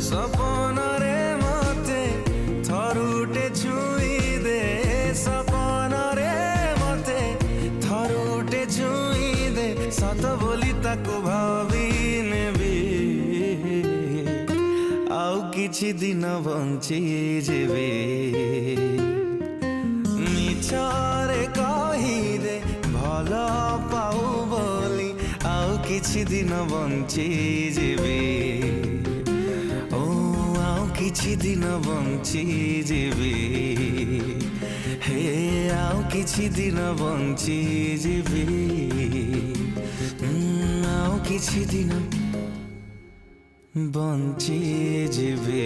सपनरे मते थरुटे छुई दे सपनरे मते थरुटे छुई दे सत बोली ताको भावी नेबी आउ किछि दिन बंची जेबे मिछरे कही दे भल पाऊ बोली आउ किछि दिन बंची जेबे ओ आउ किछि दिन बंची जेबे हे आउ किछि दिन बंची जेबे आउ किछि दिन बंची जेबे।